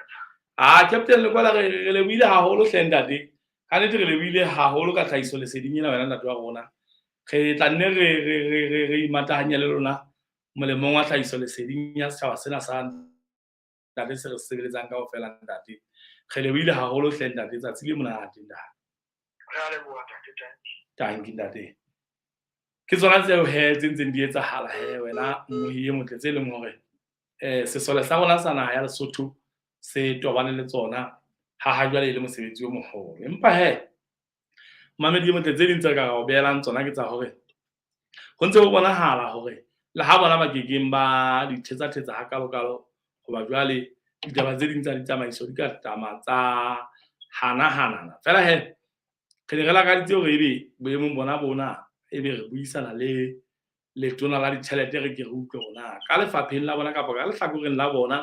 captain le kwala re le buile haholo hlenda di ka ne re lebile haholo ka tlhaiso leseding ena wena ntate wa rona re tla nne re imatahanya le lona molemong wa tlhaiso leseding ya setjhaba sena sa ntate se re sebeletsang kaofela ntate re lebile haholo hle ntate tsatsi le monate ntate
re a leboha ntate.
tanki ntate ke tsona tseo tse ntseng di etsahala wena mmohi e motle tse leng hore sesole sa rona sa naha ya Lesotho se tobane le tsona ha jwale le mosebetsi o moholo empa mamedi e motle tse ding tse ka go beelang tsona ke tsa hore ho ntse ho bonahala hore le ha bona bakekeng ba dithetsa hakalo hoba jwale ditaba tse ding tsa ditsamaiso di ka tama tsa hana fela re ne re lakaditse hore ebe boemong bona ebe re buisana le letona la ditjhelete re ke re utlwe rona ka lefapheng la bona kapa ka lehlakoreng la bona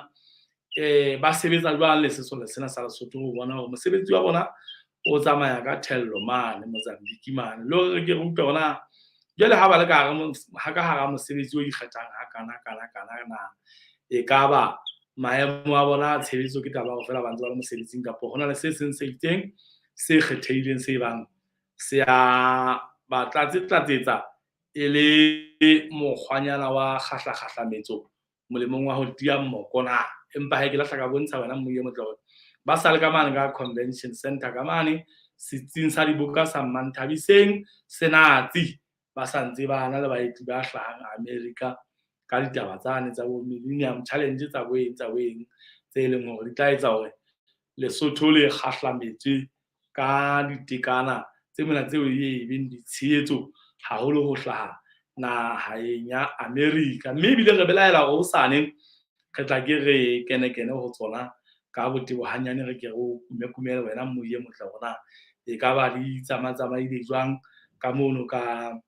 ba sebetsa jwang le sesole sena sa Lesotho ho bona hore mosebetsi wa bona o tsamaya ka thello mane Mozambique mane le hore re ke re utlwe rona jwale ha ba le ka hara mosebetsi o ikgethang kana na e ka ba maemo a bona a tshebetso ke taba ho fela ba ntse ba le mosebetsing kapa hona le se seng se itseng se kgethehileng se bang se a ba tlatsetsa e le mokgwanyana wa kgahlametso molemong wa ho tia mmoko na empa ke lahla ka bontsha wena mmohi e motle hore ba sa le ka mane ka convention center ka mane setsing sa dibuka sa Manthabiseng senatsi ba santse ba na le baeti ba hlahang America ka ditaba tsane tsa bo Millennium Challenge tsa boeng tse leng hore di tla etsa hore Lesotho le kgahlametswe ka ditekana tse mona tseo beng ditshehetso haholo ho hlaha naheng ya America mme ebile re belaela hore hosane re tla ke re kene ho tsona ka botebohanyane re ke re kumele wena mmohi e motle rona e ka ba di tsamaile jwang ka mono ka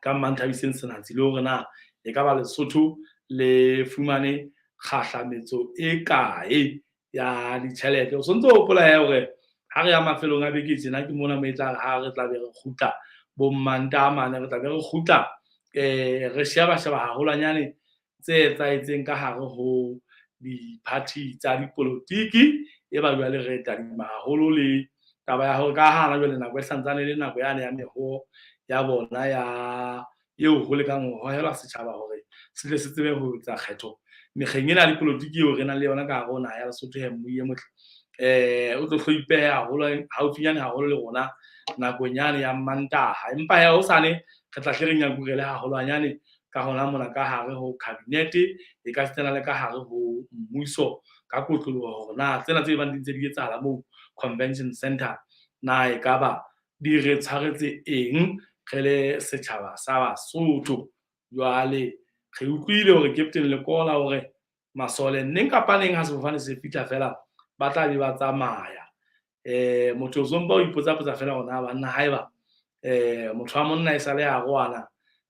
Manthabiseng senatsi le hore na e ka ba Lesotho le fumane kgahlametso e kae ya ditjhelete o sontso o hopola hore ha re ya mafelong a beke tsena ke mona mo etla ha re tla be re kgutla bo Mantaha mane re tla be re kgutla re sheba haholwanyane tse etsahetseng ka hare ho di-party tsa dipolotiki e ba jwale re tadima haholo le taba ya hore ka hana jwale nako e santsane le nako yane ya meho ya bona ya eo ho lekang ho hohelwa setjhaba hore se tle se tsebe ho etsa kgetho mekgeng ena le polotiki eo re nang le yona ka hare ho naha ya Lesotho mmohi e motle o tlo ipeha haholo haufinyane haholo le rona nakong yane ya Mantaha empa hosane re tla hle re nyakurele haholwanyane ka hona mona ka hare ho cabinet e ka tsena le ka hare ho mmuso ka kotloloho hore na tsena tse bang di ntse di etsahala moo convention center na e ka ba di re tshwaretse eng re le setjhaba sa Basotho jwale re utlwile hore Captain Lekola hore masole neng kapa neng ha sefofane se fitla fela ba tla be ba tsamaya motho o zomba o ipotsa fela hona banna haeba motho wa monna e sale ya roana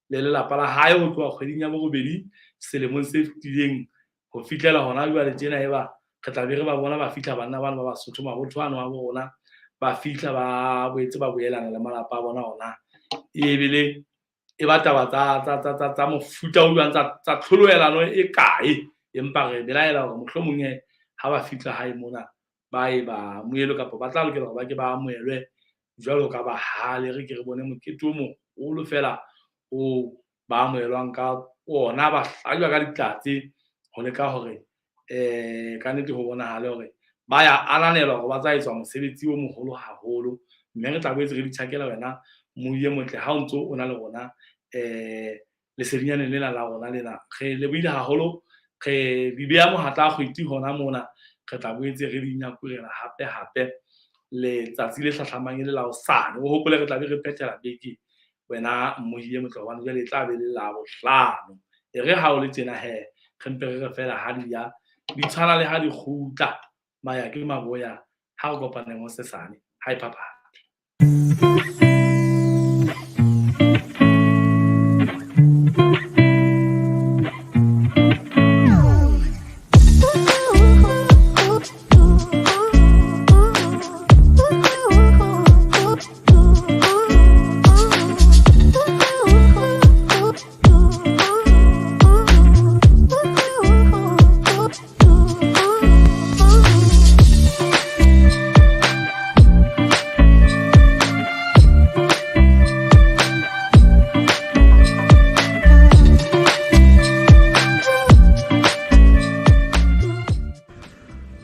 le lelapa la hae ho tloha kgweding ya bobedi selemong se fitileng ho fitlela hona jwale tjena eba re tla be re ba bona ba fitla banna bana ba Basotho mabotho ano a bona ba fitla ba boetse ba boelana le malapa a bona hona ebile e ba taba tsa mofuta o jwang tsa tlholoelano e kae empa re belaela hore mohlomong ha ba fitla hae mona ba moelo kapa ba tla lokela hore ba ke ba amohelwe jwalo ka ba hale re ke re bone mokete o moholo fela o ba amohelwang ka ona ba hlajwa ka ditlatsi ho leka hore ka nnete ho bonahale hore ba ya ananelwa hore ba tsa etswa mosebetsi o moholo haholo mme re tla boetse re di tjhakela wena moye motle ha o ntso o na le rona lesedinyane lena la rona lena re lebohile haholo re di beha mohatla a kgwiti hona mona re tla boetse re di nyakurela hape letsatsi le hlahlamang e le la hosane o hopole re tla be re phethela beke wena mmohi e motle hobane jwale e tla be le la bohlano e re ha o le tjena re mpe re fela ha di tshwana le ha di kgutla maya ke maboya ha o kopaneng ho sesane ha e papa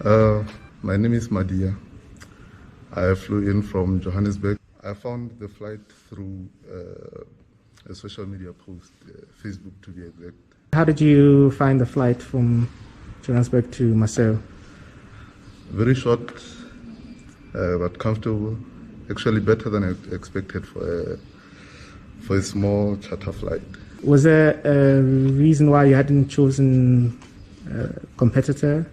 My name is Madia. I flew in from Johannesburg. I found the flight through a social media post, Facebook to be exact.
How did you find the flight from Johannesburg to Marseille?
Very short, but comfortable. Actually better than I expected for a small charter flight.
Was there a reason why you hadn't chosen a competitor?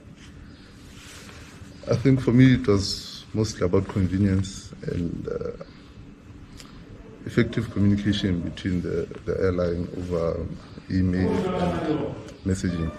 I think for me it was mostly about convenience and effective communication between the airline over email and messaging.